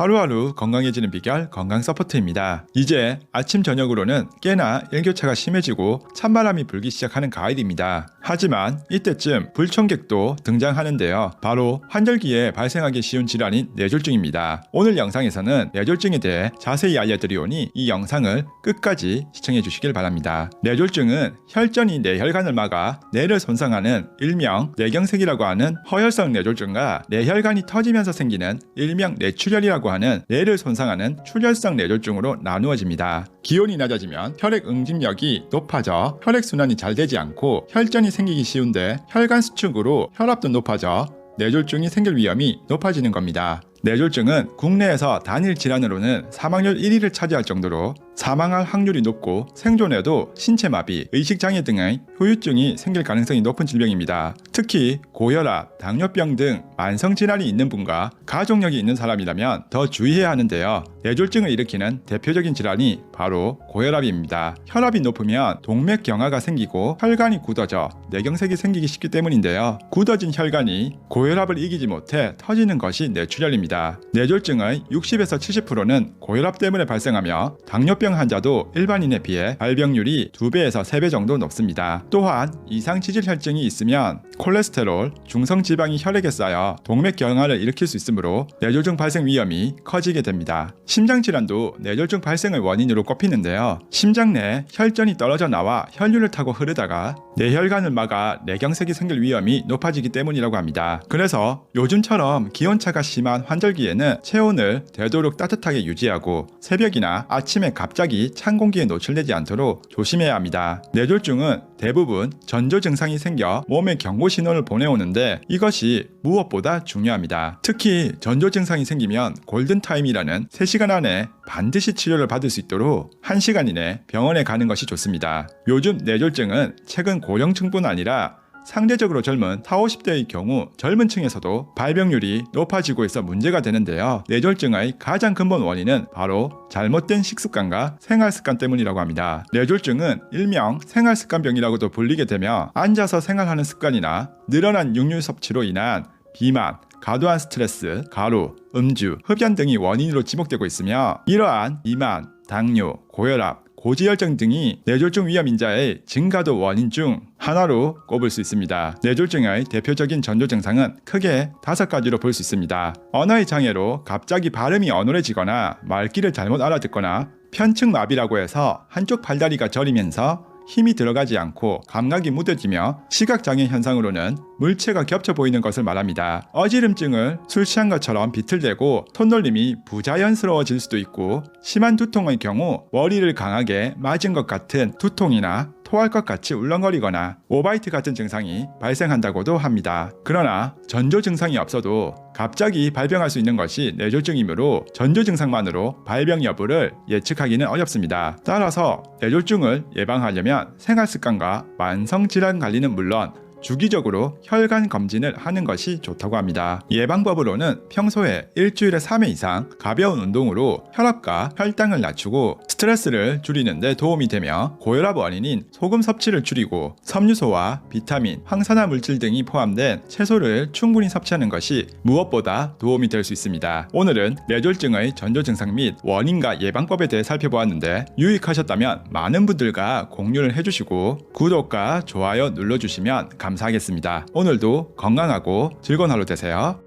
하루하루 건강해지는 비결 건강 서포트입니다. 이제 아침 저녁으로는 깨나 일교차가 심해지고 찬바람이 불기 시작하는 가을입니다. 하지만 이때쯤 불청객도 등장하는데요. 바로 환절기에 발생하기 쉬운 질환인 뇌졸중입니다. 오늘 영상에서는 뇌졸중에 대해 자세히 알려드리오니 이 영상을 끝까지 시청해 주시길 바랍니다. 뇌졸중은 혈전이 뇌혈관을 막아 뇌를 손상하는 일명 뇌경색이라고 하는 허혈성 뇌졸중과 뇌혈관이 터지면서 생기는 일명 뇌출혈이라고 하는 뇌를 손상하는 출혈성 뇌졸중으로 나누어집니다. 기온이 낮아지면 혈액 응집력이 높아져 혈액순환이 잘 되지 않고 혈전이 생기기 쉬운데 혈관 수축으로 혈압도 높아져 뇌졸중이 생길 위험이 높아지는 겁니다. 뇌졸중은 국내에서 단일 질환으로는 사망률 1위를 차지할 정도로 사망할 확률이 높고 생존에도 신체마비, 의식장애 등의 후유증이 생길 가능성이 높은 질병입니다. 특히 고혈압, 당뇨병 등 만성질환이 있는 분과 가족력이 있는 사람이라면 더 주의해야 하는데요. 뇌졸중을 일으키는 대표적인 질환이 바로 고혈압입니다. 혈압이 높으면 동맥경화가 생기고 혈관이 굳어져 뇌경색이 생기기 쉽기 때문인데요. 굳어진 혈관이 고혈압을 이기지 못해 터지는 것이 뇌출혈입니다. 뇌졸중의 60에서 70%는 고혈압 때문에 발생하며 당뇨병 환자도 일반인에 비해 발병률이 2배에서 3배 정도 높습니다. 또한 이상치질혈증이 있으면 콜레스테롤, 중성지방이 혈액에 쌓여 동맥경화를 일으킬 수 있으므로 뇌졸중 발생 위험이 커지게 됩니다. 심장질환도 뇌졸중 발생의 원인으로 꼽히는데요. 심장 내 혈전이 떨어져 나와 혈류를 타고 흐르다가 뇌혈관을 막아 뇌경색이 생길 위험이 높아지기 때문이라고 합니다. 그래서 요즘처럼 기온차가 심한 환절기에는 체온을 되도록 따뜻하게 유지하고 새벽이나 아침에 갑자기 찬 공기에 노출되지 않도록 조심해야 합니다. 뇌졸중은 대부분 전조 증상이 생겨 몸에 경고 신호를 보내오는데 이것이 무엇보다 중요합니다. 특히 전조 증상이 생기면 골든타임이라는 3시간 안에 반드시 치료를 받을 수 있도록 1시간 이내 병원에 가는 것이 좋습니다. 요즘 뇌졸중은 최근 고령층뿐 아니라 상대적으로 젊은 40, 50대의 경우 젊은 층에서도 발병률이 높아지고 있어 문제가 되는데요. 뇌졸중의 가장 근본 원인은 바로 잘못된 식습관과 생활습관 때문이라고 합니다. 뇌졸중은 일명 생활습관병이라고도 불리게 되며 앉아서 생활하는 습관이나 늘어난 육류 섭취로 인한 비만, 과도한 스트레스, 가루, 음주, 흡연 등이 원인으로 지목되고 있으며 이러한 비만, 당뇨, 고혈압, 고지혈증 등이 뇌졸중 위험 인자의 증가도 원인 중 하나로 꼽을 수 있습니다. 뇌졸중의 대표적인 전조 증상은 크게 5가지로 볼 수 있습니다. 언어의 장애로 갑자기 발음이 어눌해지거나 말귀를 잘못 알아듣거나 편측 마비라고 해서 한쪽 팔다리가 저리면서 힘이 들어가지 않고 감각이 무뎌지며 시각장애 현상으로는 물체가 겹쳐 보이는 것을 말합니다. 어지럼증을 술 취한 것처럼 비틀대고 톤놀림이 부자연스러워질 수도 있고 심한 두통의 경우 머리를 강하게 맞은 것 같은 두통이나 토할 것 같이 울렁거리거나 오바이트 같은 증상이 발생한다고도 합니다. 그러나 전조 증상이 없어도 갑자기 발병할 수 있는 것이 뇌졸중이므로 전조 증상만으로 발병 여부를 예측하기는 어렵습니다. 따라서 뇌졸중을 예방하려면 생활습관과 만성질환 관리는 물론 주기적으로 혈관 검진을 하는 것이 좋다고 합니다. 예방법으로는 평소에 일주일에 3회 이상 가벼운 운동으로 혈압과 혈당을 낮추고 스트레스를 줄이는 데 도움이 되며 고혈압 원인인 소금 섭취를 줄이고 섬유소와 비타민, 항산화 물질 등이 포함된 채소를 충분히 섭취하는 것이 무엇보다 도움이 될 수 있습니다. 오늘은 뇌졸중의 전조 증상 및 원인과 예방법에 대해 살펴보았는데 유익하셨다면 많은 분들과 공유를 해주시고 구독과 좋아요 눌러주시면 감사하겠습니다. 오늘도 건강하고 즐거운 하루 되세요.